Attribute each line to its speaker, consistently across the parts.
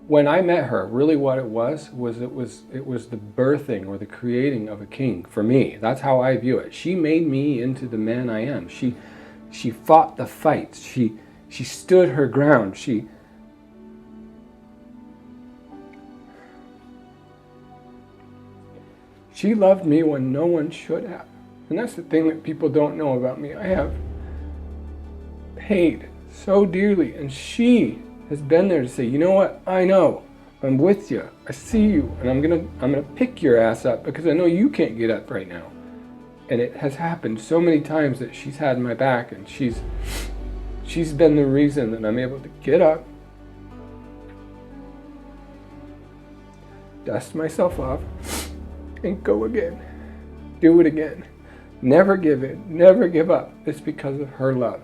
Speaker 1: when I met her, really what it was the birthing or the creating of a king for me. That's how I view it. She made me into the man I am. She fought the fights. She stood her ground. She loved me when no one should have. And that's the thing that people don't know about me. I have paid so dearly, and she has been there to say, you know what, I know, I'm with you, I see you, and I'm gonna pick your ass up because I know you can't get up right now. And it has happened so many times that she's had my back, and she's been the reason that I'm able to get up, dust myself off, and go again. Do it again. Never give in, never give up. It's because of her love.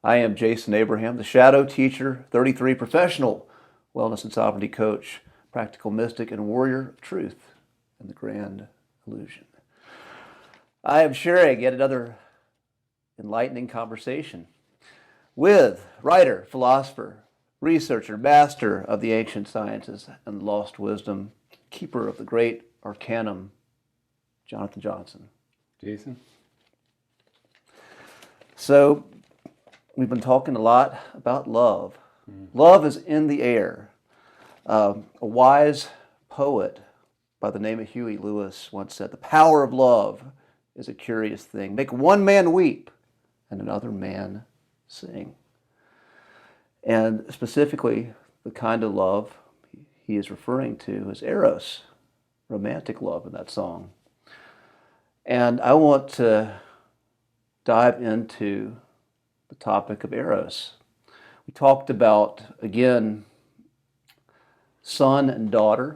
Speaker 2: I am Jason Abraham, the Shadow Teacher, 33, professional wellness and sovereignty coach, practical mystic, and warrior of truth and the grand illusion. I am sharing yet another enlightening conversation with writer, philosopher, researcher, master of the ancient sciences and lost wisdom, keeper of the great arcanum, Jonathan Johnson.
Speaker 1: Jason?
Speaker 2: So, we've been talking a lot about love. Love is in the air. A wise poet by the name of Huey Lewis once said, "The power of love is a curious thing. Make one man weep and another man sing." And specifically, the kind of love he is referring to is eros, romantic love in that song. And I want to dive into the topic of eros. We talked about, again, son and daughter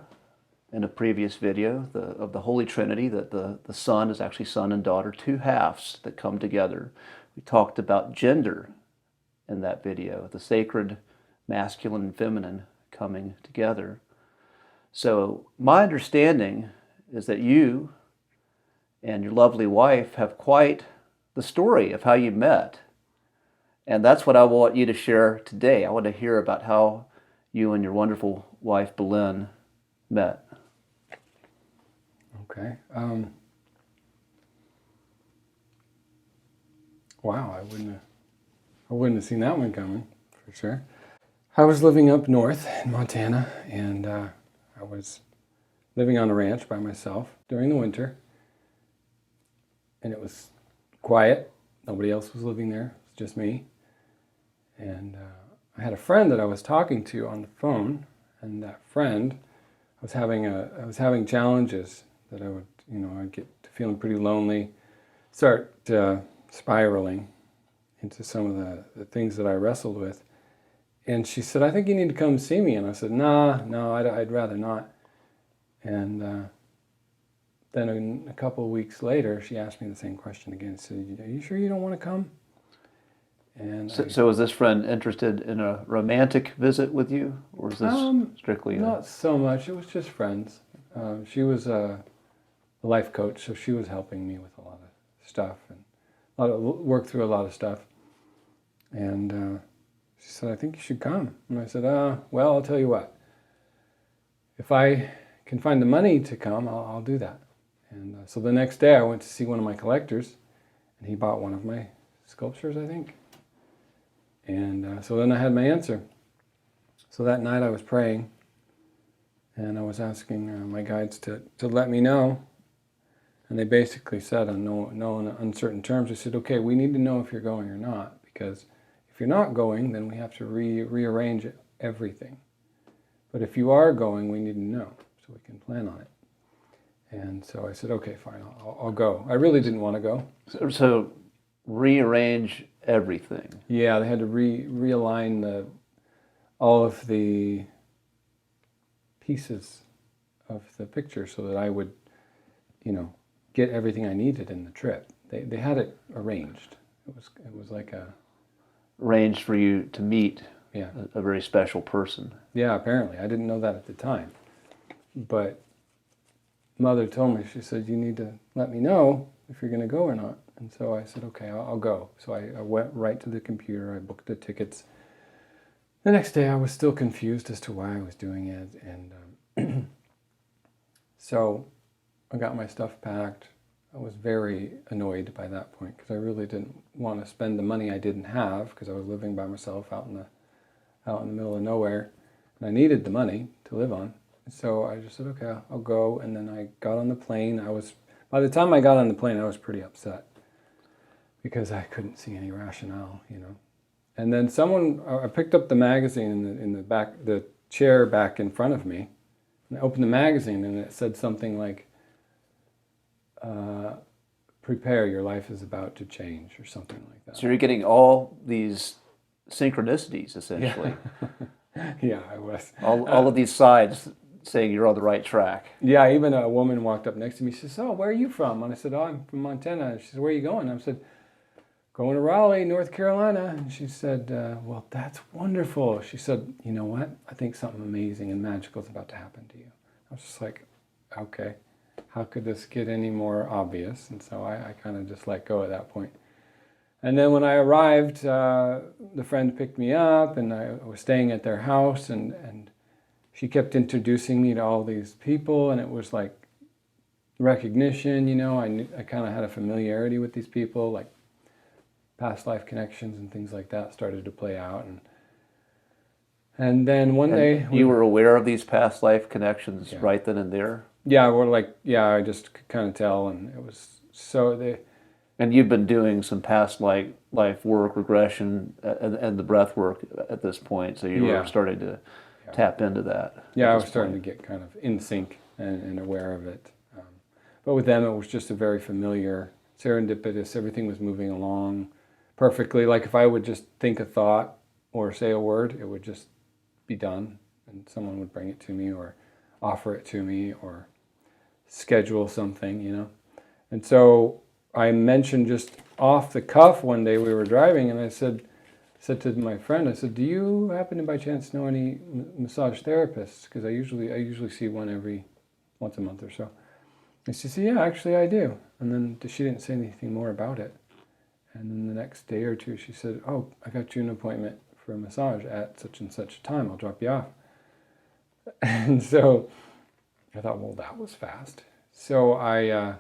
Speaker 2: in a previous video of the Holy Trinity, that the son is actually son and daughter, two halves that come together. We talked about gender in that video, the sacred masculine and feminine coming together. So my understanding is that you and your lovely wife have quite the story of how you met. And that's what I want you to share today. I want to hear about how you and your wonderful wife, Belen, met.
Speaker 1: Okay. Wow, I wouldn't have seen that one coming, for sure. I was living up north in Montana, and I was living on a ranch by myself during the winter. And it was quiet. Nobody else was living there. It was just me. And I had a friend that I was talking to on the phone, and that friend, I was having challenges that I'd get to feeling pretty lonely, start spiraling into some of the things that I wrestled with. And she said, "I think you need to come see me." And I said, No, I'd rather not. And then a couple of weeks later, she asked me the same question again. She said, "Are you sure you don't want to come?" And
Speaker 2: So was this friend interested in a romantic visit with you, or is this strictly
Speaker 1: not so much. It was just friends. She was a life coach, so she was helping me with a lot of stuff and work through a lot of stuff. And she said, "I think you should come." And I said, "Well, I'll tell you what. If I can find the money to come, I'll do that." And so the next day, I went to see one of my collectors, and he bought one of my sculptures, I think. And so then I had my answer. So that night I was praying, and I was asking my guides to let me know. And they basically said on no uncertain terms, they said, "Okay, we need to know if you're going or not, because if you're not going, then we have to rearrange everything. But if you are going, we need to know so we can plan on it." And so I said, "Okay, fine, I'll go." I really didn't want to go.
Speaker 2: So rearrange everything.
Speaker 1: Yeah, they had to realign all of the pieces of the picture so that I would, get everything I needed in the trip. They had it arranged. It was like a
Speaker 2: Arranged for you to meet
Speaker 1: yeah.
Speaker 2: a very special person.
Speaker 1: Yeah, apparently. I didn't know that at the time. But Mother told me, she said, you need to let me know if you're going to go or not. And so I said, okay, I'll go. So I went right to the computer. I booked the tickets. The next day I was still confused as to why I was doing it. And so I got my stuff packed. I was very annoyed by that point because I really didn't want to spend the money I didn't have because I was living by myself out in the middle of nowhere. And I needed the money to live on. So I just said, okay, I'll go. And then I got on the plane. By the time I got on the plane, I was pretty upset because I couldn't see any rationale, you know. And then I picked up the magazine in the back, the chair back in front of me, and I opened the magazine and it said something like, prepare, your life is about to change, or something like that.
Speaker 2: So you're getting all these synchronicities, essentially.
Speaker 1: Yeah, yeah, I was.
Speaker 2: All of these sides saying you're on the right track.
Speaker 1: Yeah, even a woman walked up next to me. She says, oh, where are you from? And I said, oh, I'm from Montana. And she said, where are you going? And I said, going to Raleigh, North Carolina. And she said, well, that's wonderful. She said, you know what? I think something amazing and magical is about to happen to you. I was just like, okay, how could this get any more obvious? And so I kind of just let go at that point. And then when I arrived, the friend picked me up, and I was staying at their house, and she kept introducing me to all these people, and it was like recognition, you know. I kind of had a familiarity with these people, like past life connections and things like that started to play out. And then one day...
Speaker 2: You were aware of these past life connections
Speaker 1: Yeah.
Speaker 2: right then and there?
Speaker 1: Yeah, I just could kind of tell, and it was so...
Speaker 2: And you've been doing some past life work, regression, and the breath work at this point, so you were starting to tap into that.
Speaker 1: Yeah, I was starting to get kind of in sync and aware of it. But with them, it was just a very familiar, serendipitous, everything was moving along perfectly. Like if I would just think a thought or say a word, it would just be done, and someone would bring it to me or offer it to me or schedule something, you know. And so I mentioned just off the cuff one day we were driving, and I said to my friend, I said, do you happen to by chance know any massage therapists? Because I usually see one once a month or so. And she said, yeah, actually I do. And then she didn't say anything more about it. And then the next day or two she said, oh, I got you an appointment for a massage at such and such a time. I'll drop you off. And so I thought, well, that was fast. So I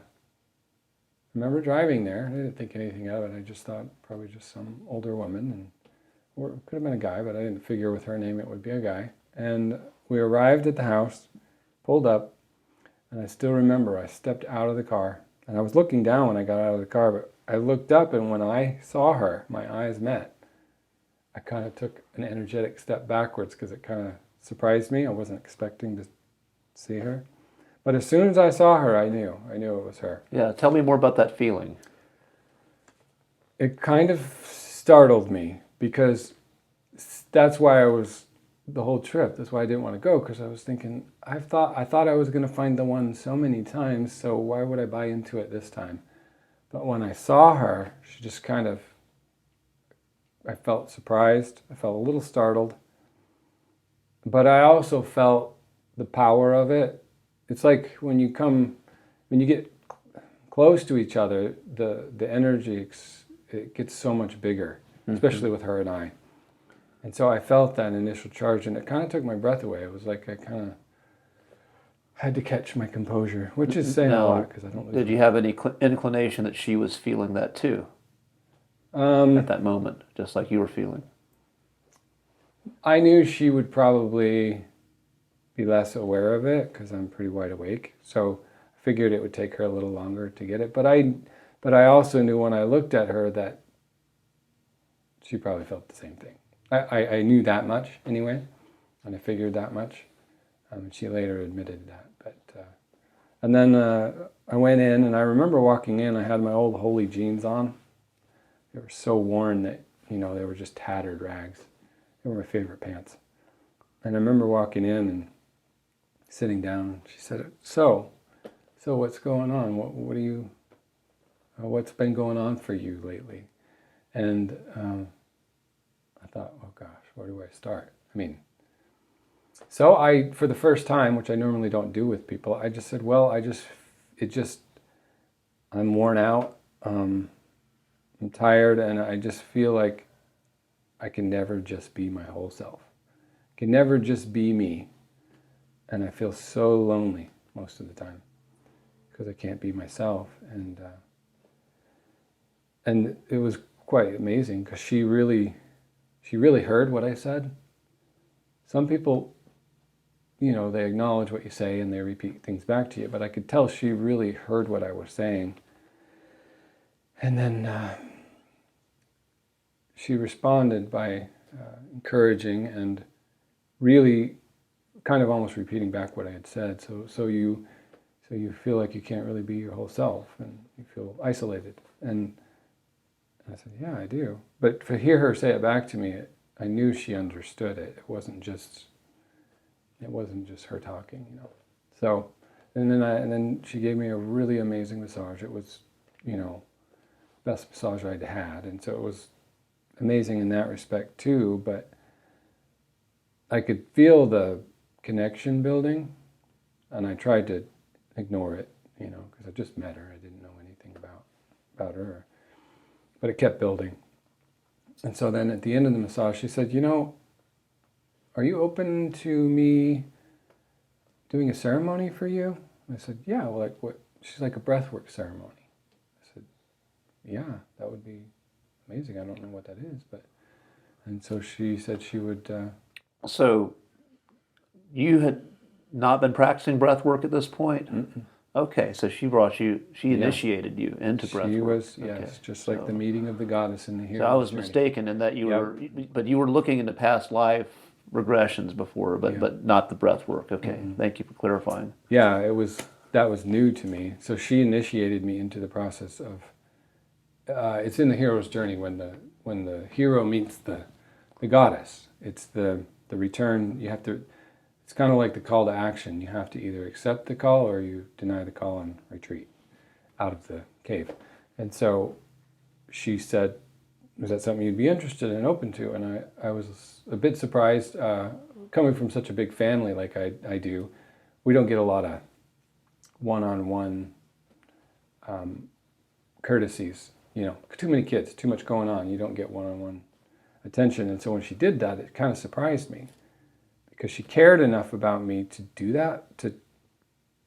Speaker 1: remember driving there. I didn't think anything of it. I just thought probably just some older woman, or it could have been a guy, but I didn't figure with her name it would be a guy. And we arrived at the house, pulled up, and I still remember I stepped out of the car. And I was looking down when I got out of the car, but I looked up, and when I saw her, my eyes met. I kind of took an energetic step backwards because it kind of surprised me. I wasn't expecting to see her. But as soon as I saw her, I knew it was her.
Speaker 2: Yeah, tell me more about that feeling.
Speaker 1: It kind of startled me because that's why I was the whole trip. That's why I didn't want to go, because I was thinking, I thought I was going to find the one so many times, so why would I buy into it this time? But when I saw her, she just kind of, I felt surprised. I felt a little startled. But I also felt the power of it. It's like when you get close to each other, the energy, it gets so much bigger, especially with her and I. And so I felt that initial charge, and it kind of took my breath away. It was like I kind of had to catch my composure, which is saying a lot because I don't.
Speaker 2: Did you have any inclination that she was feeling that too? At that moment, just like you were feeling?
Speaker 1: I knew she would probably be less aware of it because I'm pretty wide awake. So I figured it would take her a little longer to get it. But I also knew when I looked at her that she probably felt the same thing. I knew that much anyway, and I figured that much. She later admitted that. And then I went in, and I remember walking in. I had my old Holy jeans on. They were so worn that, they were just tattered rags. They were my favorite pants. And I remember walking in and sitting down. She said, so what's going on? What are you what's been going on for you lately? And I thought, oh gosh, where do I start? I mean, so I, for the first time, which I normally don't do with people, I just said, well, I'm worn out, I'm tired, and I just feel like I can never just be my whole self. I can never just be me. And I feel so lonely most of the time because I can't be myself. And it was quite amazing because she really heard what I said. Some people, they acknowledge what you say and they repeat things back to you, but I could tell she really heard what I was saying. And then she responded by encouraging and really kind of almost repeating back what I had said. So you feel like you can't really be your whole self and you feel isolated. And I said, yeah, I do. But to hear her say it back to me, I knew she understood it. It wasn't just her talking, So, and then she gave me a really amazing massage. It was, best massage I'd had, and so it was amazing in that respect too. But I could feel the connection building, and I tried to ignore it, because I just met her. I didn't know anything about her, but it kept building. And so then at the end of the massage, she said, are you open to me doing a ceremony for you? And I said, yeah, well, like what? She's like, a breathwork ceremony. I said, yeah, that would be amazing. I don't know what that is, but, and so she said she would.
Speaker 2: So you had not been practicing breath work at this point?
Speaker 1: Mm-mm.
Speaker 2: Okay, so she initiated you into breath work.
Speaker 1: She was,
Speaker 2: okay.
Speaker 1: yes, just like the meeting of the goddess in the hero.
Speaker 2: So I was
Speaker 1: journey.
Speaker 2: mistaken in that you were looking into past life regressions before, but not the breath work. Okay, Thank you for clarifying.
Speaker 1: Yeah, that was new to me. So she initiated me into the process of. It's in the hero's journey when the hero meets the goddess. It's the return. You have to. It's kind of like the call to action. You have to either accept the call or you deny the call and retreat out of the cave. And so she said, "Is that something you'd be interested in, open to?" And I was a bit surprised, coming from such a big family like I do. We don't get a lot of one-on-one courtesies. Too many kids, too much going on. You don't get one-on-one attention. And so when she did that, it kind of surprised me because she cared enough about me to do that,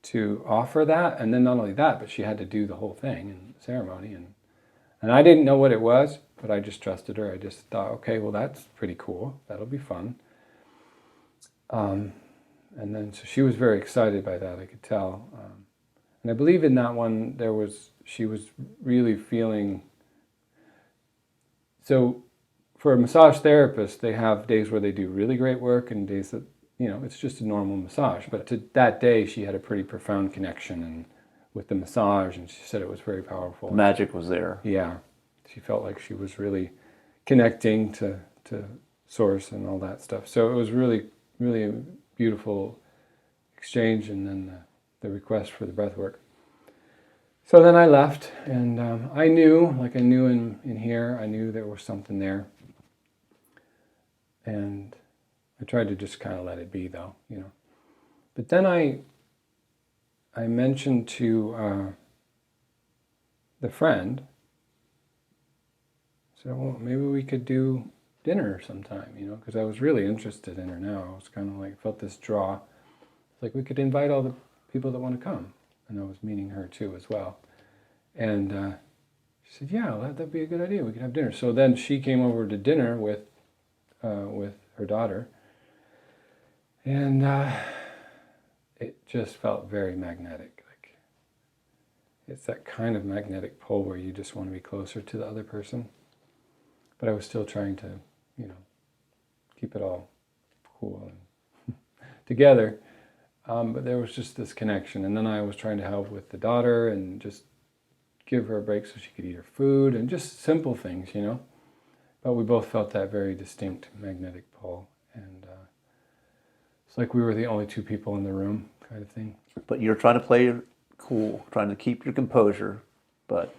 Speaker 1: to offer that. And then not only that, but she had to do the whole thing in the ceremony. And I didn't know what it was, but I just trusted her. I just thought, okay, well, that's pretty cool. That'll be fun. And then so she was very excited by that, I could tell. And I believe in that one, she was really feeling. So for a massage therapist, they have days where they do really great work and days that, it's just a normal massage. But to that day, she had a pretty profound connection with the massage, and she said it was very powerful.
Speaker 2: Magic was there.
Speaker 1: Yeah. She felt like she was really connecting to Source and all that stuff. So it was really, really a beautiful exchange, and then the request for the breath work. So then I left, and I knew in here, I knew there was something there. And I tried to just kind of let it be, though, But then I mentioned to the friend, said, well, maybe we could do dinner sometime, because I was really interested in her now. I was kind of like, felt this draw. It's like we could invite all the people that want to come. And I was meeting her too as well. And she said, yeah, that'd be a good idea. We could have dinner. So then she came over to dinner with her daughter. And it just felt very magnetic. Like it's that kind of magnetic pull where you just want to be closer to the other person. But I was still trying to, keep it all cool and together. But there was just this connection. And then I was trying to help with the daughter and just give her a break so she could eat her food and just simple things, But we both felt that very distinct magnetic pull. And it's like we were the only two people in the room kind of thing.
Speaker 2: But you're trying to play cool, trying to keep your composure. But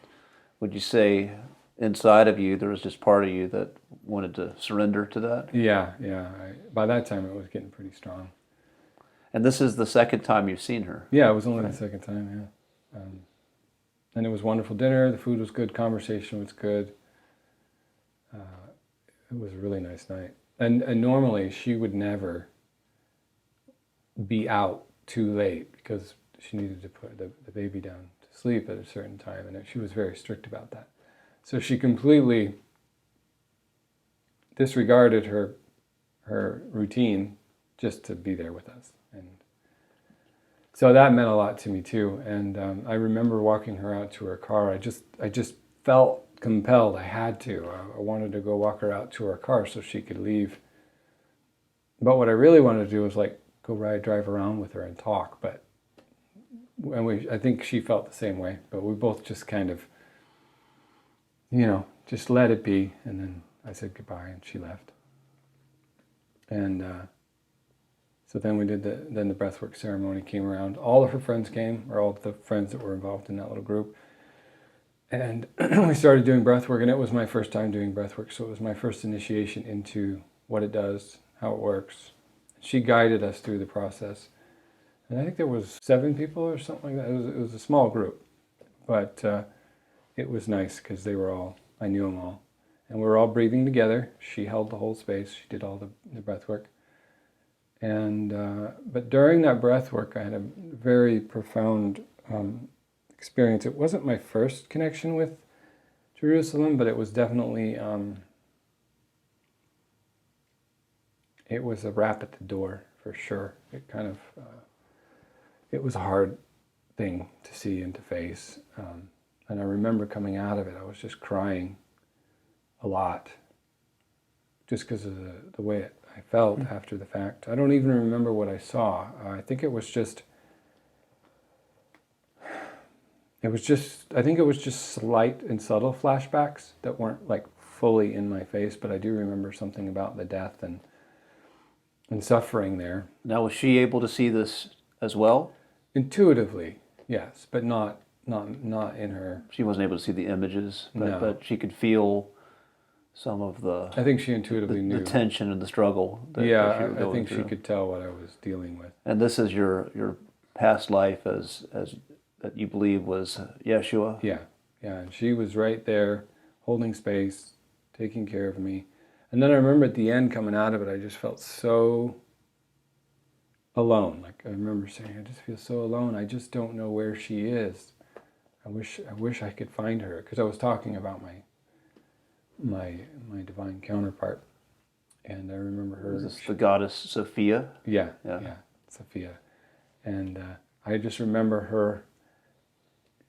Speaker 2: Would you say inside of you there was just part of you that wanted to surrender to that?
Speaker 1: Yeah. By that time, it was getting pretty strong.
Speaker 2: And this is the second time you've seen her.
Speaker 1: Yeah, it was only the second time, yeah. And it was wonderful dinner. The food was good. Conversation was good. It was a really nice night. And normally she would never be out too late because she needed to put the baby down to sleep at a certain time, and she was very strict about that. So she completely disregarded her routine just to be there with us. And so that meant a lot to me too. And I remember walking her out to her car. I just felt compelled. I had to. I wanted to go walk her out to her car so she could leave. But what I really wanted to do was like go drive around with her and talk. I think she felt the same way. But we both just kind of, just let it be. And then I said goodbye, and she left. And so then we did the breathwork ceremony came around. All of her friends came, or all of the friends that were involved in that little group. And we started doing breathwork, and it was my first time doing breathwork, so it was my first initiation into what it does, how it works. She guided us through the process. And I think there was 7 people or something like that. It was a small group, but it was nice because I knew them all. And we were all breathing together. She held the whole space. She did all the breath work. And but during that breath work, I had a very profound experience. It wasn't my first connection with Jerusalem, but it was definitely it was a rap at the door for sure. It kind of it was a hard thing to see and to face. And I remember coming out of it, I was just crying a lot, just because of the way I felt after the fact. I don't even remember what I saw. I think it was just slight and subtle flashbacks that weren't like fully in my face, but I do remember something about the death and suffering there.
Speaker 2: Now, was she able to see this as well?
Speaker 1: Intuitively, yes, but not in her.
Speaker 2: She wasn't able to see the images,
Speaker 1: No.
Speaker 2: but she could feel some of the.
Speaker 1: I think she intuitively knew
Speaker 2: the tension and the struggle. That
Speaker 1: yeah,
Speaker 2: that you were
Speaker 1: I
Speaker 2: going
Speaker 1: think
Speaker 2: through.
Speaker 1: she could tell what I was dealing with.
Speaker 2: And this is your past life as that you believe was Yeshua.
Speaker 1: Yeah, and she was right there, holding space, taking care of me. And then I remember at the end coming out of it, I just felt so alone. Like I remember saying, I just feel so alone. I just don't know where she is. I wish I could find her, because I was talking about my divine counterpart, and I remember her.
Speaker 2: Was this the goddess Sophia?
Speaker 1: Yeah, Sophia, and I just remember her.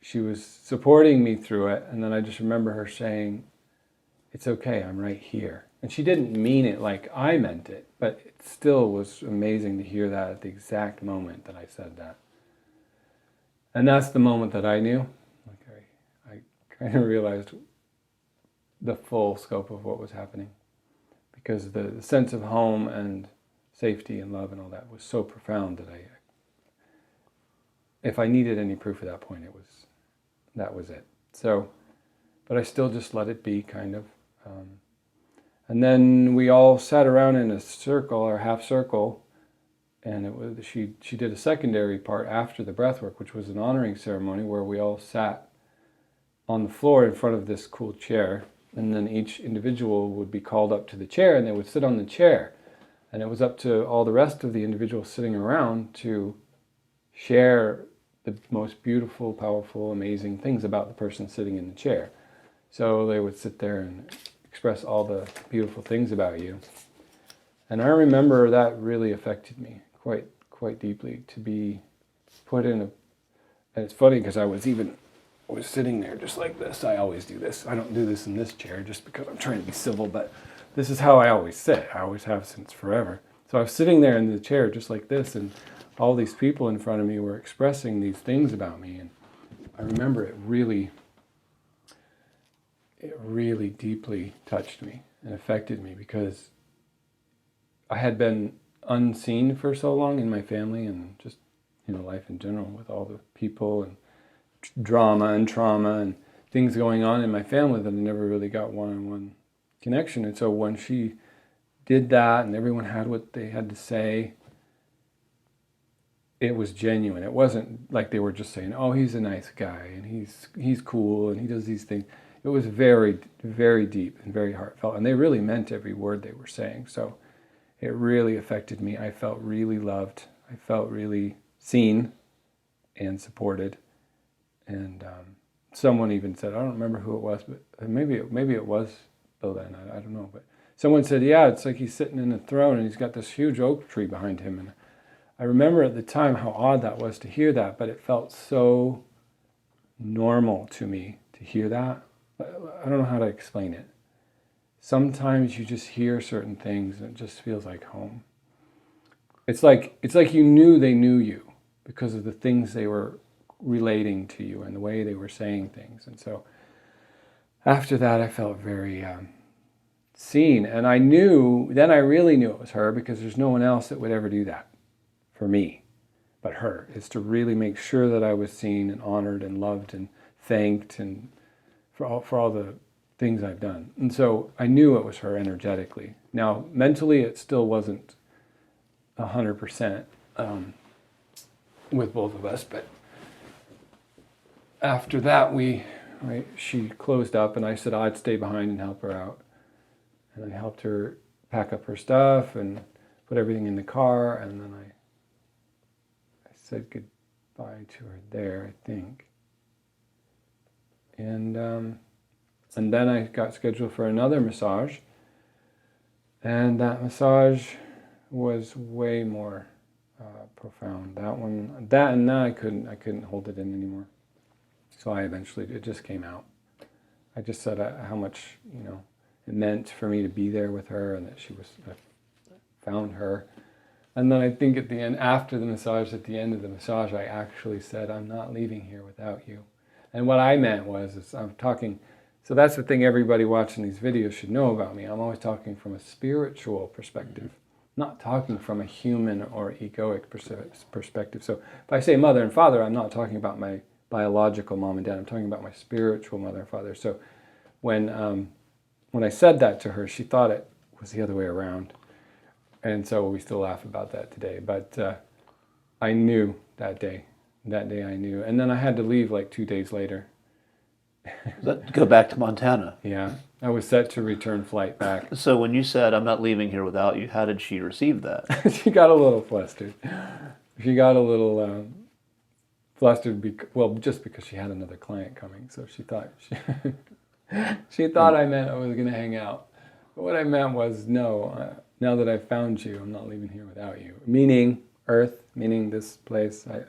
Speaker 1: She was supporting me through it, and then I just remember her saying, "It's okay, I'm right here." And she didn't mean it like I meant it, but it still was amazing to hear that at the exact moment that I said that. And that's the moment that I knew. Like I kind of realized the full scope of what was happening, because the sense of home and safety and love and all that was so profound that if I needed any proof at that point, that was it. So, but I still just let it be, kind of. And then we all sat around in a circle, or half circle, and she did a secondary part after the breathwork, which was an honoring ceremony where we all sat on the floor in front of this cool chair, and then each individual would be called up to the chair, and they would sit on the chair, and it was up to all the rest of the individuals sitting around to share the most beautiful, powerful, amazing things about the person sitting in the chair. So they would sit there and express all the beautiful things about you. And I remember that really affected me quite deeply, to be put in and it's funny because I was sitting there just like this. I always do this. I don't do this in this chair just because I'm trying to be civil, but this is how I always sit. I always have since forever. So I was sitting there in the chair just like this, and all these people in front of me were expressing these things about me, and I remember it really deeply touched me and affected me, because I had been unseen for so long in my family and just life in general, with all the people and drama and trauma, and things going on in my family that I never really got one-on-one connection. And so when she did that and everyone had what they had to say, it was genuine. It wasn't like they were just saying, oh, he's a nice guy and he's cool and he does these things. It was very, very deep and very heartfelt. And they really meant every word they were saying. So it really affected me. I felt really loved. I felt really seen and supported. And someone even said, I don't remember who it was, but maybe it was Bill then, I don't know. But someone said, yeah, it's like he's sitting in a throne and he's got this huge oak tree behind him. And I remember at the time how odd that was to hear that, but it felt so normal to me to hear that. I don't know how to explain it. Sometimes you just hear certain things and it just feels like home. It's like you knew they knew you because of the things they were relating to you and the way they were saying things. And so after that, I felt very seen. And I really knew it was her, because there's no one else that would ever do that for me but her, is to really make sure that I was seen and honored and loved and thanked and for all the things I've done. And so I knew it was her energetically. Now, mentally, it still wasn't 100% with both of us, but after that, she closed up, and I said I'd stay behind and help her out. And I helped her pack up her stuff and put everything in the car, and then I said goodbye to her there, I think. And then I got scheduled for another massage, and that massage was way more profound. I couldn't hold it in anymore. So it just came out. I just said how much, it meant for me to be there with her, and that I found her. And then I think at the end of the massage, I actually said, I'm not leaving here without you. And what I meant was, I'm talking, so that's the thing everybody watching these videos should know about me. I'm always talking from a spiritual perspective, not talking from a human or egoic perspective. So if I say mother and father, I'm not talking about my biological mom and dad. I'm talking about my spiritual mother and father. So when I said that to her, she thought it was the other way around. And so we still laugh about that today. But I knew that day. That day I knew. And then I had to leave like 2 days later.
Speaker 2: Go back to Montana.
Speaker 1: Yeah. I was set to return flight back.
Speaker 2: So when you said, I'm not leaving here without you, how did she receive that?
Speaker 1: She got a little flustered. She got a little flustered, just because she had another client coming. So she thought she thought I meant I was going to hang out. But what I meant was, no, now that I've found you, I'm not leaving here without you. Meaning Earth, meaning this place. But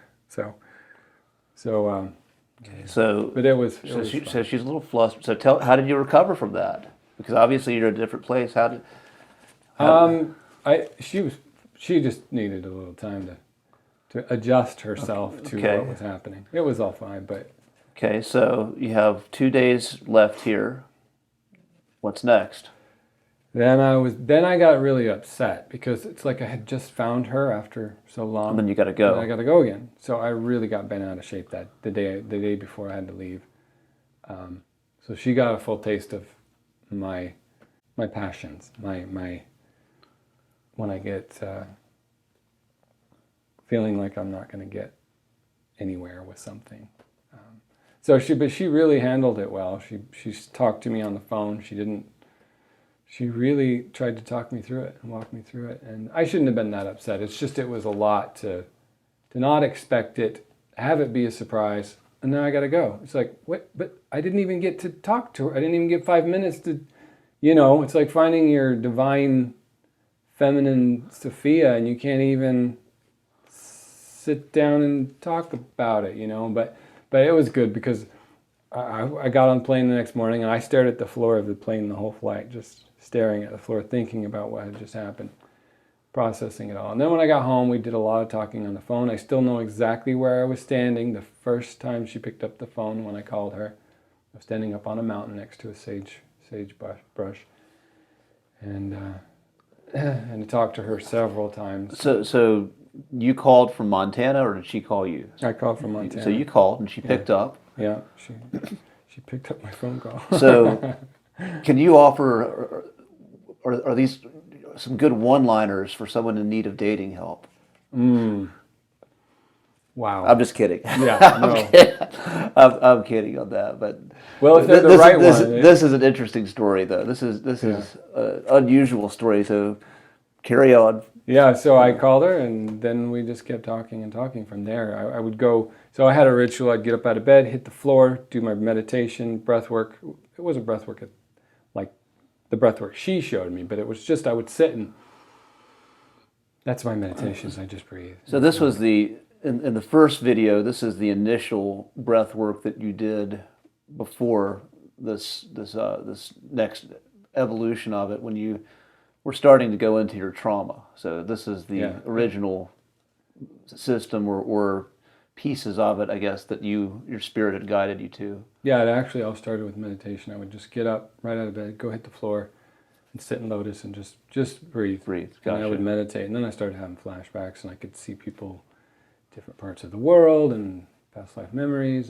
Speaker 1: it was.
Speaker 2: So she's a little flustered. So how did you recover from that? Because obviously you're in a different place.
Speaker 1: She just needed a little time to adjust herself to what was happening. It was all fine, but.
Speaker 2: Okay, so you have 2 days left here. What's next?
Speaker 1: Then I got really upset, because it's like I had just found her after so long.
Speaker 2: And then you got to go.
Speaker 1: And I got to go again. So I really got bent out of shape the day before I had to leave. So she got a full taste of my passions, my when I get feeling like I'm not going to get anywhere with something. But she really handled it well. She talked to me on the phone. She really tried to talk me through it and walk me through it. And I shouldn't have been that upset. It's just, it was a lot to not expect it, have it be a surprise, and then I got to go. It's like, what? But I didn't even get to talk to her. I didn't even get 5 minutes to, it's like finding your divine feminine Sophia, and you can't even sit down and talk about it, But it was good, because I got on the plane the next morning, and I stared at the floor of the plane the whole flight, just staring at the floor, thinking about what had just happened, processing it all. And then when I got home, we did a lot of talking on the phone. I still know exactly where I was standing the first time she picked up the phone when I called her. I was standing up on a mountain next to a sage brush. And I talked to her several times.
Speaker 2: So you called from Montana, or did she call you?
Speaker 1: I called from Montana.
Speaker 2: So you called, and she picked up.
Speaker 1: Yeah, She picked up my phone call.
Speaker 2: So, can you offer, are these some good one-liners for someone in need of dating help?
Speaker 1: Wow.
Speaker 2: I'm just kidding.
Speaker 1: Yeah, no.
Speaker 2: I'm kidding on that, but
Speaker 1: Well, if they're the right
Speaker 2: this,
Speaker 1: one.
Speaker 2: this is an interesting story, though. This is an unusual story. So, carry on.
Speaker 1: Yeah, so I called her, and then we just kept talking and talking from there. I would go, so I had a ritual. I'd get up out of bed, hit the floor, do my meditation, breath work. It wasn't breath work like the breath work she showed me, but it was just I would sit and that's my meditations. I just breathe.
Speaker 2: So this was in the first video, this is the initial breath work that you did before this next evolution of it when you were starting to go into your trauma. So this is the original system or pieces of it, I guess, that your spirit had guided you to.
Speaker 1: Yeah, it actually all started with meditation. I would just get up right out of bed, go hit the floor, and sit in lotus and just breathe.
Speaker 2: Breathe.
Speaker 1: Gotcha. And I would meditate, and then I started having flashbacks, and I could see people, different parts of the world, and past life memories,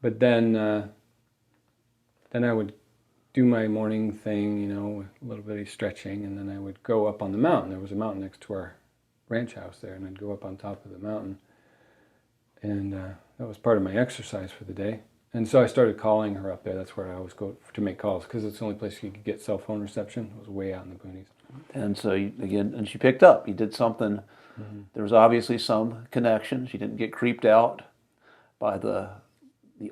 Speaker 1: but then I would do my morning thing, with a little bit of stretching, and then I would go up on the mountain. There was a mountain next to our ranch house there, and I'd go up on top of the mountain, and that was part of my exercise for the day. And so I started calling her up there. That's where I always go to make calls, because it's the only place you could get cell phone reception. It was way out in the boonies.
Speaker 2: And so, and she picked up. You did something. Mm-hmm. There was obviously some connection. She didn't get creeped out by the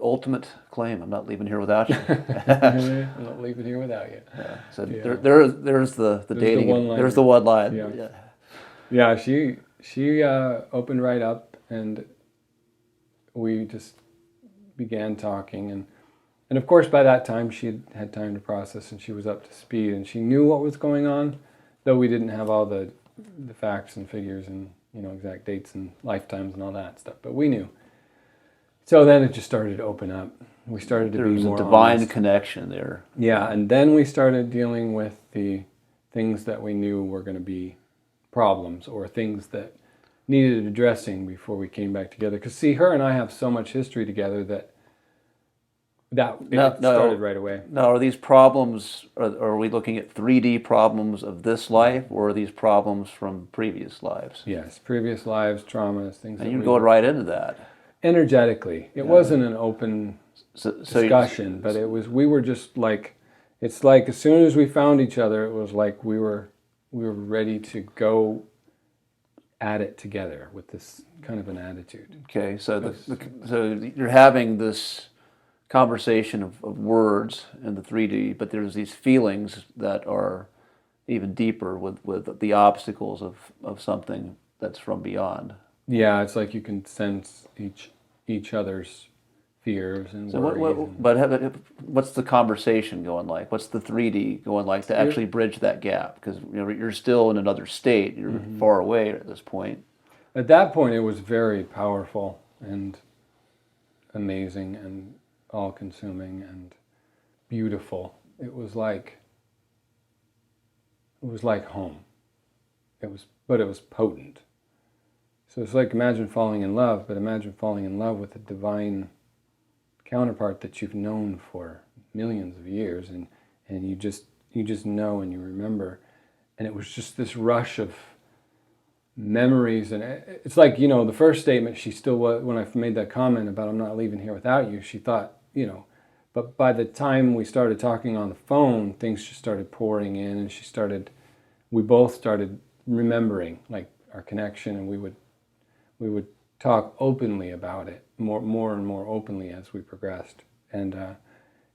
Speaker 2: ultimate claim, I'm not leaving here without you.
Speaker 1: I'm not leaving here without you.
Speaker 2: Yeah. So there's the dating. There's the one line.
Speaker 1: Yeah, she opened right up, and we just began talking, and of course by that time she had time to process, and she was up to speed, and she knew what was going on, though we didn't have all the facts and figures and exact dates and lifetimes and all that stuff, but we knew. So then it just started to open up. We started to be more honest.
Speaker 2: There was a divine connection there.
Speaker 1: Yeah, and then we started dealing with the things that we knew were going to be problems, or things that needed addressing before we came back together. Because see, her and I have so much history together that it started right away.
Speaker 2: Now, are these problems, are we looking at 3D problems of this life, or are these problems from previous lives?
Speaker 1: Yes, previous lives, traumas, things.
Speaker 2: And you're going right into that.
Speaker 1: Energetically. It wasn't an open discussion, but it was, we were just like, it's like as soon as we found each other, it was like we were ready to go at it together with this kind of an attitude.
Speaker 2: Okay, so so you're having this conversation of words in the 3D, but there's these feelings that are even deeper with the obstacles of something that's from beyond.
Speaker 1: Yeah, it's like you can sense each other's fears and worries.
Speaker 2: But what's the conversation going like? What's the 3D going like to actually bridge that gap? Because you're still in another state. You're far away at this point.
Speaker 1: At that point, it was very powerful and amazing and all-consuming and beautiful. It was like home. But it was potent. So it's like, imagine falling in love, but imagine falling in love with a divine counterpart that you've known for millions of years, and you just know and you remember, and it was just this rush of memories. And it's like, the first statement, she still was, when I made that comment about I'm not leaving here without you, she thought, but by the time we started talking on the phone, things just started pouring in, and we both started remembering like our connection, and we would talk openly about it, more and more openly as we progressed. And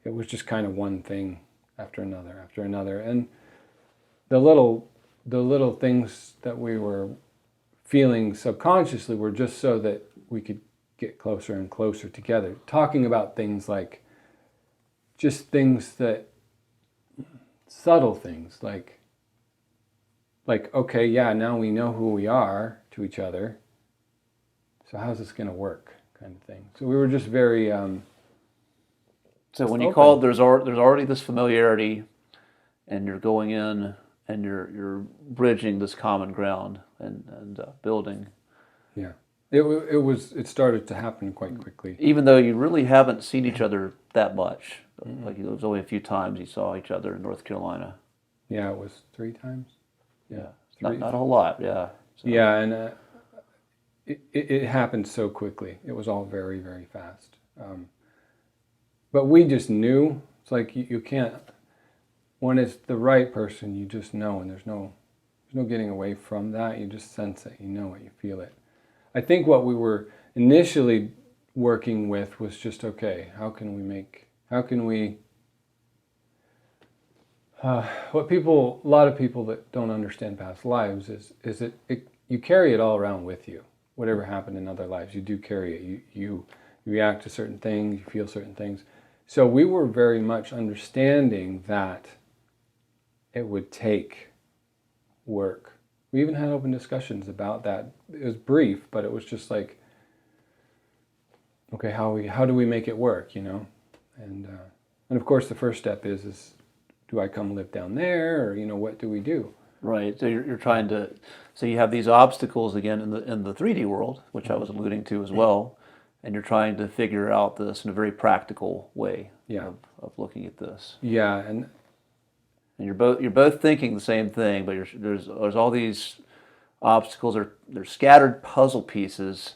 Speaker 1: it was just kind of one thing after another. And the little things that we were feeling subconsciously were just so that we could get closer and closer together. Talking about things like, just things that, subtle things, like, okay, yeah, now we know who we are to each other, so how's this going to work, kind of thing. So we were just very
Speaker 2: so when you called, there's already this familiarity, and you're going in and you're bridging this common ground and building.
Speaker 1: Yeah. It started to happen quite quickly.
Speaker 2: Even though you really haven't seen each other that much. Like it was only a few times you saw each other in North Carolina.
Speaker 1: Yeah, it was 3 times.
Speaker 2: Yeah.
Speaker 1: Three.
Speaker 2: Not a whole lot, yeah. So.
Speaker 1: Yeah, and it happened so quickly. It was all very, very fast. But we just knew. It's like you can't, when it's the right person, you just know, and there's no getting away from that. You just sense it, you know it, you feel it. I think what we were initially working with was just, okay, what a lot of people that don't understand past lives is you carry it all around with you. Whatever happened in other lives, you do carry it. You react to certain things, you feel certain things. So we were very much understanding that it would take work. We even had open discussions about that. It was brief, but it was just like, okay, how do we make it work, you know? And of course the first step is do I come live down there, or what do we do?
Speaker 2: Right. So you're trying to. So you have these obstacles again in the 3D world, which I was alluding to as well, and you're trying to figure out this in a very practical way.
Speaker 1: Yeah.
Speaker 2: Of looking at this.
Speaker 1: Yeah, and
Speaker 2: you're both thinking the same thing, but there's all these obstacles, or they're scattered puzzle pieces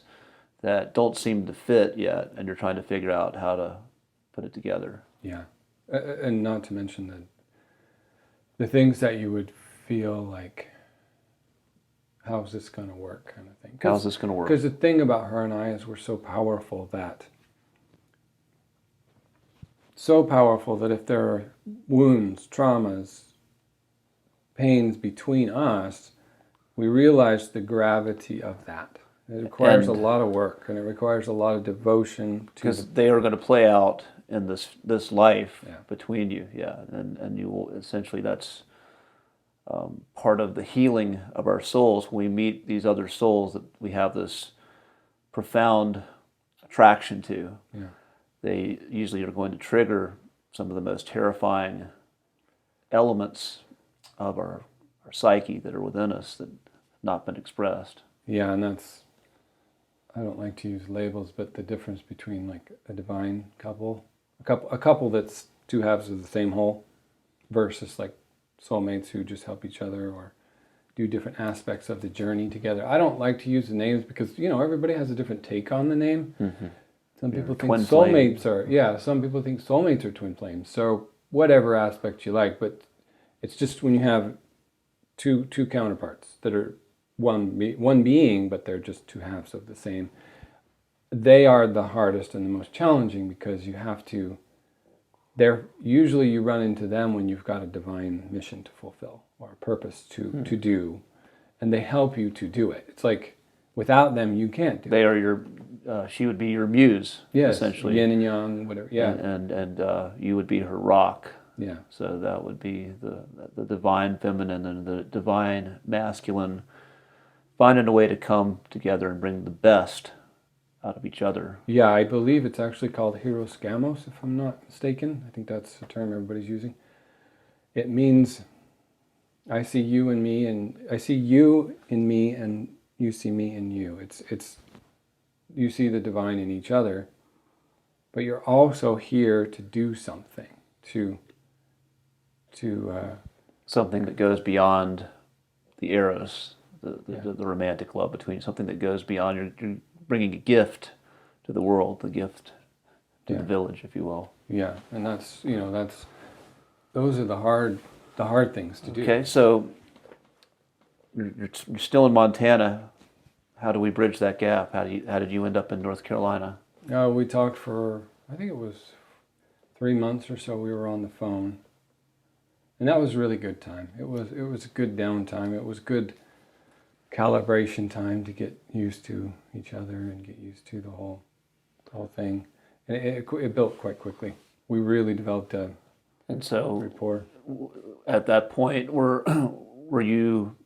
Speaker 2: that don't seem to fit yet, and you're trying to figure out how to put it together.
Speaker 1: Yeah, and not to mention the things that you would feel like, how's this going to work, kind of thing.
Speaker 2: How's this going to work?
Speaker 1: Because the thing about her and I is we're so powerful that if there are wounds, traumas, pains between us, we realize the gravity of that. It requires a lot of work, and it requires a lot of devotion.
Speaker 2: Because they are going to play out in this life between you, and you will essentially, that's part of the healing of our souls. When we meet these other souls that we have this profound attraction to, they usually are going to trigger some of the most terrifying elements of our psyche that are within us that have not been expressed.
Speaker 1: Yeah, and that's, I don't like to use labels, but the difference between like a divine couple, a couple that's two halves of the same whole, versus like soulmates who just help each other or do different aspects of the journey together. I don't like to use the names because, everybody has a different take on the name. Mm-hmm. Some people think soulmates some people think soulmates are twin flames. So whatever aspect you like, but it's just when you have two counterparts that are one being, but they're just two halves of the same. They are the hardest and the most challenging because you have to. Usually you run into them when you've got a divine mission to fulfill or a purpose to do, and they help you to do it. It's like without them you can't do it.
Speaker 2: They are your. She would be your muse, essentially.
Speaker 1: Yin and yang, whatever. Yeah,
Speaker 2: and you would be her rock.
Speaker 1: Yeah.
Speaker 2: So that would be the divine feminine and the divine masculine, finding a way to come together and bring the best out of each other.
Speaker 1: Yeah, I believe it's actually called Hieros Gamos, if I'm not mistaken. I think that's the term everybody's using. It means I see you in me, and I see you in me, and you see me in you. It's you see the divine in each other, but you're also here to do something, to
Speaker 2: something that goes beyond the eros, the romantic love between you, something that goes beyond. You're bringing a gift to the world, the gift to the village, if you will.
Speaker 1: Yeah, and those are the hard things to do.
Speaker 2: Okay, so you're still in Montana. How do we bridge that gap? How did you end up in North Carolina?
Speaker 1: We talked for, I think it was 3 months or so. We were on the phone, and that was really good time. It was a good downtime. It was good calibration time to get used to each other and get used to the whole thing. And it built quite quickly. We really developed a rapport.
Speaker 2: At that point, were you?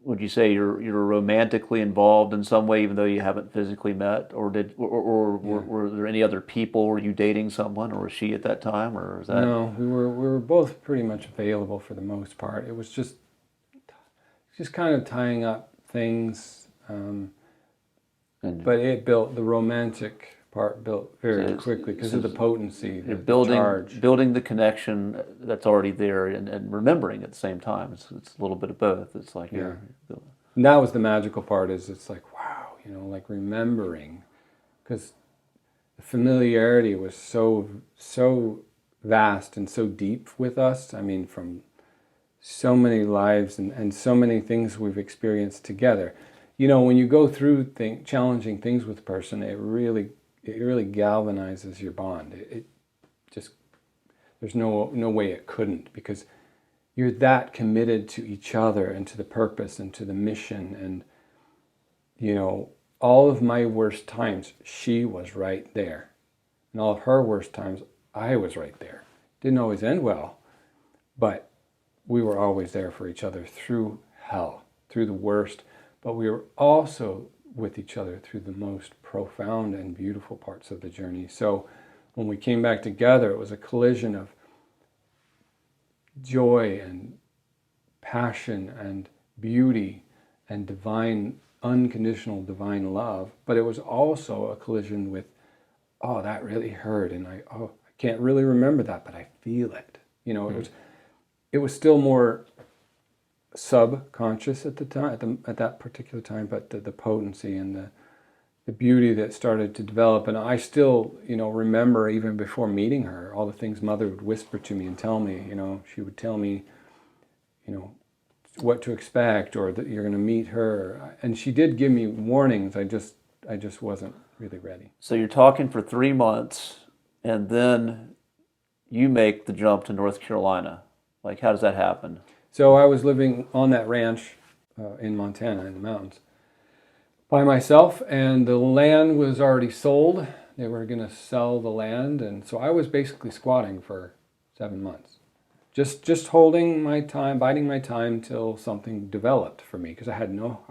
Speaker 2: Would you say you're romantically involved in some way, even though you haven't physically met, or were there any other people? Were you dating someone, or was she at that time, or was that?
Speaker 1: No, we were both pretty much available for the most part. It was just kind of tying up things. but it built, the romantic part built very
Speaker 2: So
Speaker 1: quickly because of the potency, the
Speaker 2: building
Speaker 1: charge.
Speaker 2: building the connection that's already there, and remembering at the same time. It's a little bit of both. It's like you're
Speaker 1: And that was the magical part, is it's like, wow, like remembering, because the familiarity was so vast and so deep with us. I mean, from so many lives and so many things we've experienced together. When you go through challenging things with a person, it really galvanizes your bond. It just, there's no way it couldn't, because you're that committed to each other and to the purpose and to the mission. And all of my worst times, she was right there, and all of her worst times, I was right there. Didn't always end well, but we were always there for each other through hell, through the worst, but we were also with each other through the most profound and beautiful parts of the journey. So when we came back together, it was a collision of joy and passion and beauty and divine, unconditional divine love, but it was also a collision with, oh, that really hurt, and I can't really remember that, but I feel it. It was still more subconscious at the time, at that particular time, but the potency and the beauty that started to develop. And I still, remember, even before meeting her, all the things Mother would whisper to me and tell me. She would tell me, what to expect, or that you're going to meet her. And she did give me warnings. I just wasn't really ready.
Speaker 2: So you're talking for 3 months, and then you make the jump to North Carolina. Like, how does that happen?
Speaker 1: So I was living on that ranch in Montana, in the mountains, by myself, and the land was already sold. They were going to sell the land, and so I was basically squatting for 7 months. Just holding my time, biding my time till something developed for me, because I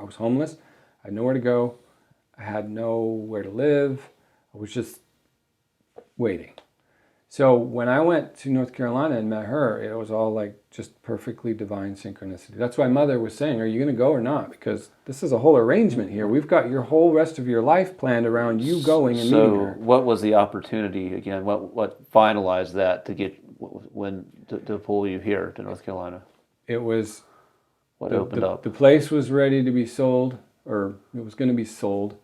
Speaker 1: was homeless, I had nowhere to go, I had nowhere to live, I was just waiting. So when I went to North Carolina and met her, it was all like just perfectly divine synchronicity. That's why Mother was saying, are you going to go or not? Because this is a whole arrangement here. We've got your whole rest of your life planned around you going and meeting her.
Speaker 2: So what was the opportunity again? What finalized that to get to pull you here to North Carolina?
Speaker 1: It was
Speaker 2: what opened up.
Speaker 1: The place was ready to be sold, or it was going to be sold,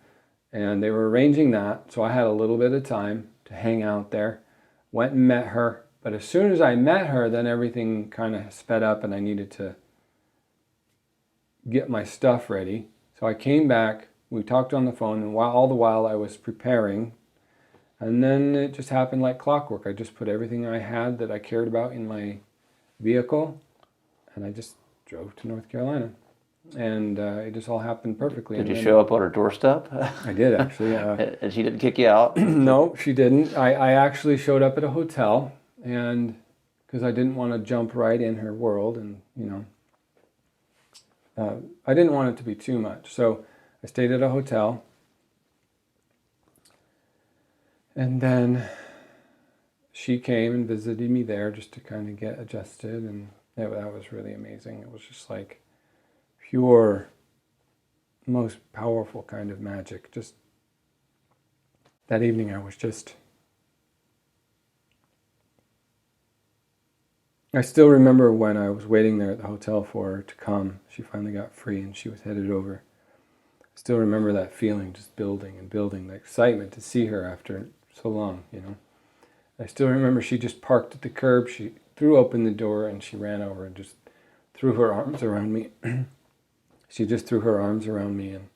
Speaker 1: and they were arranging that. So I had a little bit of time to hang out there. Went and met her, but as soon as I met her, then everything kind of sped up, and I needed to get my stuff ready. So I came back, we talked on the phone, and all the while I was preparing, and then it just happened like clockwork. I just put everything I had that I cared about in my vehicle, and I just drove to North Carolina. And it just all happened perfectly.
Speaker 2: Did you show up on her doorstep?
Speaker 1: I did, actually.
Speaker 2: And she didn't kick you out?
Speaker 1: No, she didn't. I actually showed up at a hotel, and because I didn't want to jump right in her world, and I didn't want it to be too much. So I stayed at a hotel, and then she came and visited me there just to kind of get adjusted, and that was really amazing. It was just like pure, most powerful kind of magic. Just that evening I still remember when I was waiting there at the hotel for her to come. She finally got free and she was headed over. I still remember that feeling, just building and building, the excitement to see her after so long, I still remember she just parked at the curb. She threw open the door and she ran over and just threw her arms around me. She just threw her arms around me, and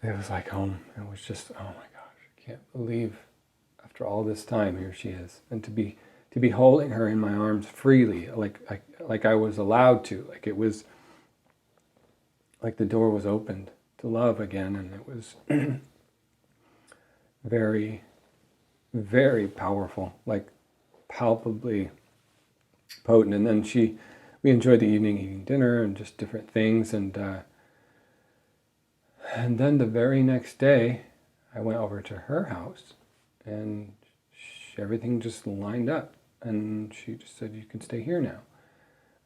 Speaker 1: it was like home. It was just, oh my gosh, I can't believe after all this time, here she is. And to be holding her in my arms freely, like I was allowed to, like it was, like the door was opened to love again, and it was very, very powerful, like palpably potent. And then we enjoyed the evening eating dinner and just different things. And then the very next day, I went over to her house, and everything just lined up. And she just said, you can stay here now.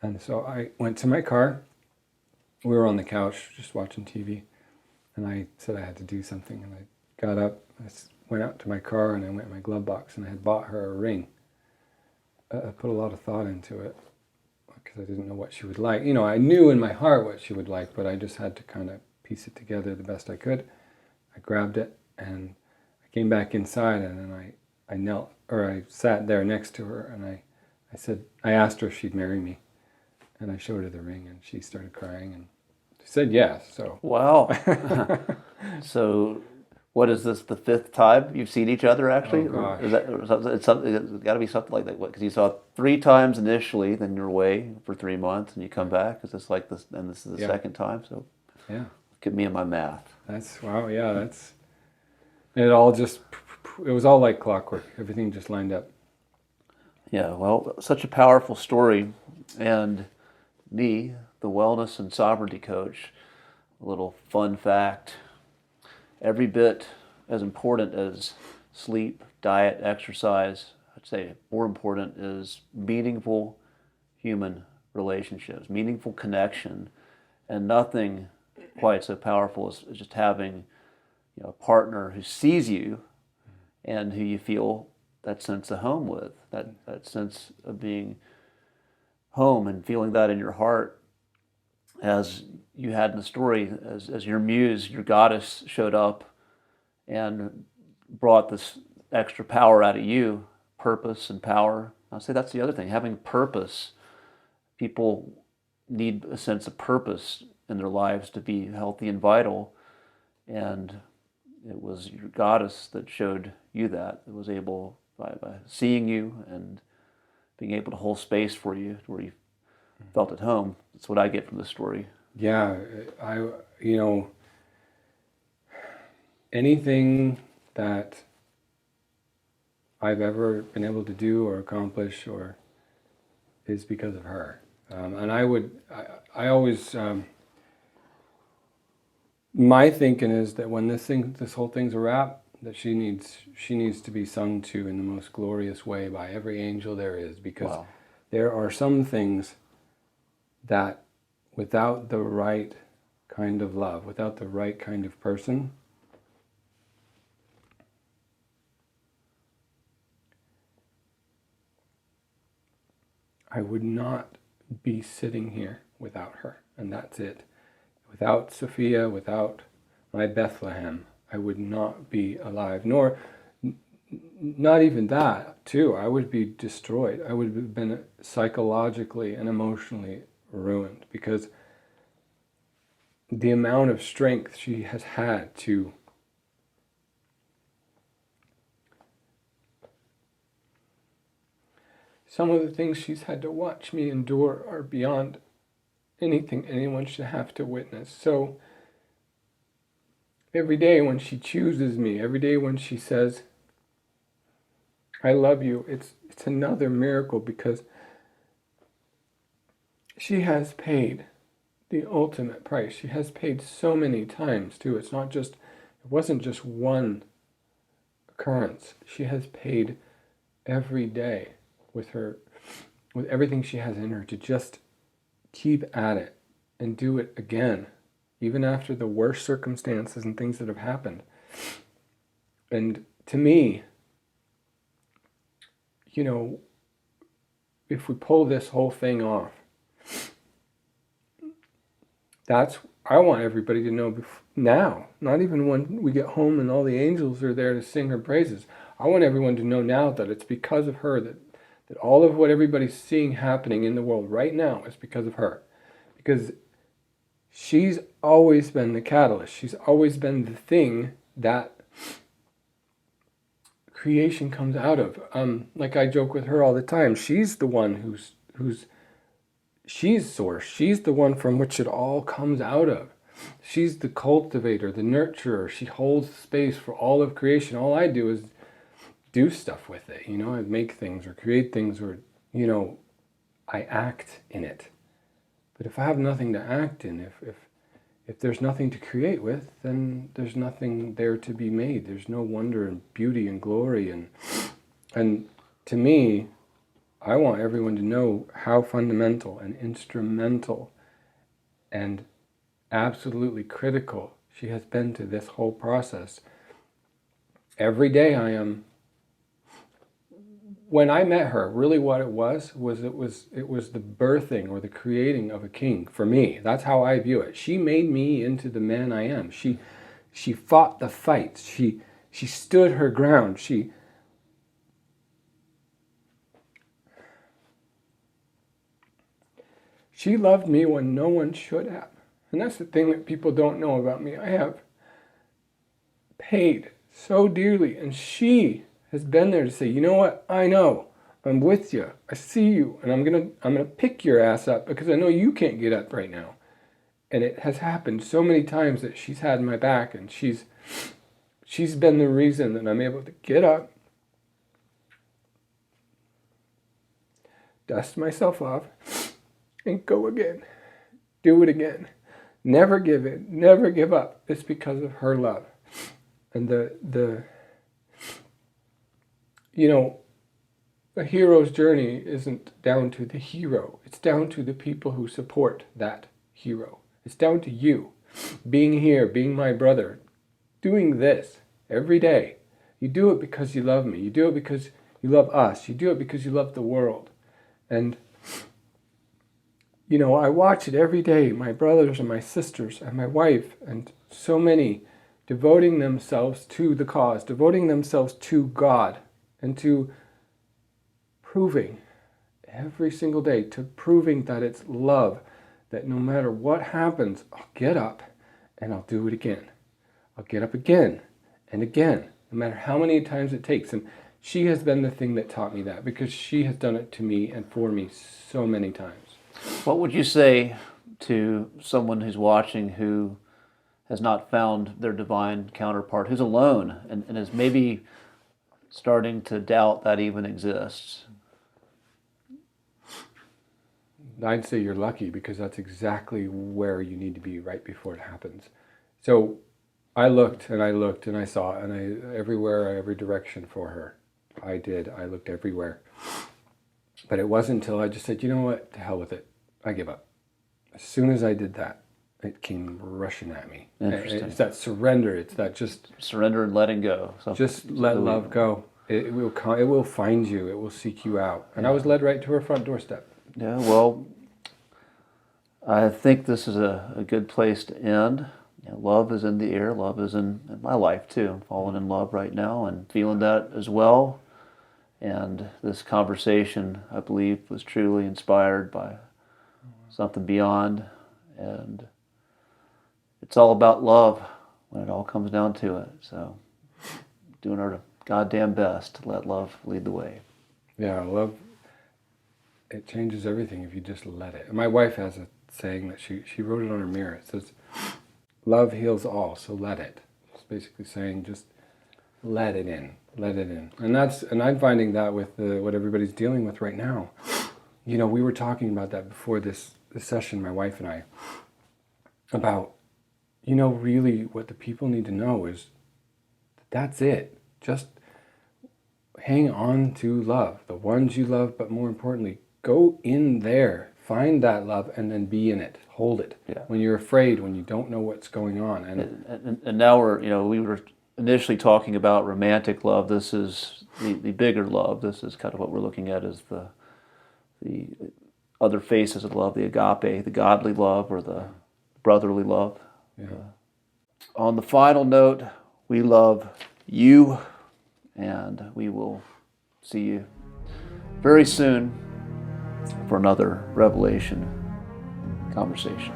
Speaker 1: And so I went to my car. We were on the couch just watching TV. And I said I had to do something, and I got up, went out to my car, and I went in my glove box, and I had bought her a ring. I put a lot of thought into it because I didn't know what she would like. I knew in my heart what she would like, but I just had to kind of piece it together the best I could. I grabbed it, and I came back inside, and then I sat there next to her, and I asked her if she'd marry me, and I showed her the ring, and she started crying, and she said yes. So
Speaker 2: Wow. So, what is this, the fifth time you've seen each other, actually?
Speaker 1: Oh, gosh.
Speaker 2: It's got to be something like that. Because you saw 3 times initially, then you're away for 3 months, and you come back. Is this like this? And this is the second time. So,
Speaker 1: yeah,
Speaker 2: look at me and my math.
Speaker 1: that's wow. Yeah, it was all like clockwork. Everything just lined up.
Speaker 2: Yeah. Well, such a powerful story, and me, the wellness and sovereignty coach. A little fun fact. Every bit as important as sleep, diet, exercise, I'd say more important is meaningful human relationships, meaningful connection, and nothing quite so powerful as just having a partner who sees you and who you feel that sense of home with, that sense of being home and feeling that in your heart, as you had in the story, as your muse, your goddess showed up and brought this extra power out of you, purpose and power. I'll say that's the other thing, having purpose. People need a sense of purpose in their lives to be healthy and vital, and it was your goddess that showed you that. It was able, by seeing you and being able to hold space for you where you felt at home. That's what I get from the story.
Speaker 1: Yeah, anything that I've ever been able to do or accomplish is because of her. And I always, my thinking is that when this whole thing's a wrap, that she needs to be sung to in the most glorious way by every angel there is, because
Speaker 2: Wow.
Speaker 1: there are some things that without the right kind of love, without the right kind of person, I would not be sitting here without her, and that's it. Without Sophia, without my Bethlehem, I would not be alive, not even that, too. I would be destroyed. I would have been psychologically and emotionally ruined, because the amount of strength she has had to some of the things she's had to watch me endure are beyond anything anyone should have to witness. So every day when she chooses me, every day when she says, I love you, it's another miracle, because she has paid the ultimate price. She has paid so many times too. It wasn't just one occurrence. She has paid every day with everything she has in her, to just keep at it and do it again, even after the worst circumstances and things that have happened. And to me, if we pull this whole thing off, I want everybody to know now, not even when we get home and all the angels are there to sing her praises. I want everyone to know now that it's because of her that all of what everybody's seeing happening in the world right now is because of her. Because she's always been the catalyst. She's always been the thing that creation comes out of. Like I joke with her all the time, she's the one she's source. She's the one from which it all comes out of. She's the cultivator, the nurturer. She holds space for all of creation. All I do is do stuff with it. I make things or create things, or, I act in it. But if I have nothing to act in, if there's nothing to create with, then there's nothing there to be made. There's no wonder and beauty and glory. And to me, I want everyone to know how fundamental and instrumental and absolutely critical She has been to this whole process. Every day I am. When I met her, really what it was the birthing or the creating of a king for me. That's how I view it. She made me into the man I am. She fought the fights. She stood her ground. She loved me when no one should have. And that's the thing that people don't know about me. I have paid so dearly, and she has been there to say, you know what, I know, I'm with you, I see you, and I'm gonna pick your ass up because I know you can't get up right now. And it has happened so many times that she's had my back, and she's been the reason that I'm able to get up, dust myself off, and go again. Do it again. Never give in, never give up. It's because of her love. And a hero's journey isn't down to the hero. It's down to the people who support that hero. It's down to you being here, being my brother, doing this every day. You do it because you love me. You do it because you love us. You do it because you love the world. And, I watch it every day, my brothers and my sisters and my wife and so many devoting themselves to the cause, devoting themselves to God, and to proving every single day, to proving that it's love, that no matter what happens, I'll get up and I'll do it again. I'll get up again and again, no matter how many times it takes. And she has been the thing that taught me that, because she has done it to me and for me so many times.
Speaker 2: What would you say to someone who's watching who has not found their divine counterpart, who's alone and is maybe starting to doubt that even exists?
Speaker 1: I'd say you're lucky, because that's exactly where you need to be right before it happens. So I looked and I looked and I saw, and everywhere, every direction for her. I did. I looked everywhere. But it wasn't until I just said, you know what, to hell with it. I give up. As soon as I did that, it came rushing at me.
Speaker 2: Interesting.
Speaker 1: It's that surrender. It's that just
Speaker 2: surrender and letting go.
Speaker 1: Just let love go. It will come. It will find you. It will seek you out. And I was led right to her front doorstep.
Speaker 2: Yeah. Well, I think this is a good place to end. Love is in the air. Love is in my life too. I'm falling in love right now and feeling that as well. And this conversation, I believe, was truly inspired by something beyond. And it's all about love when it all comes down to it. So doing our goddamn best to let love lead the way.
Speaker 1: Yeah, love, it changes everything if you just let it. And my wife has a saying that she wrote it on her mirror. It says, love heals all, so let it. It's basically saying just let it in. Let it in. And I'm finding that with what everybody's dealing with right now. We were talking about that before this session, my wife and I, about, really what the people need to know is that's it. Just hang on to love, the ones you love, but more importantly, go in there, find that love, and then be in it. Hold it.
Speaker 2: Yeah.
Speaker 1: When you're afraid, when you don't know what's going on.
Speaker 2: And now we were initially talking about romantic love. This is the bigger love. This is kind of what we're looking at as the other faces of love, the agape, the godly love, or the brotherly love.
Speaker 1: Yeah.
Speaker 2: On the final note, we love you, and we will see you very soon for another Revelation conversation.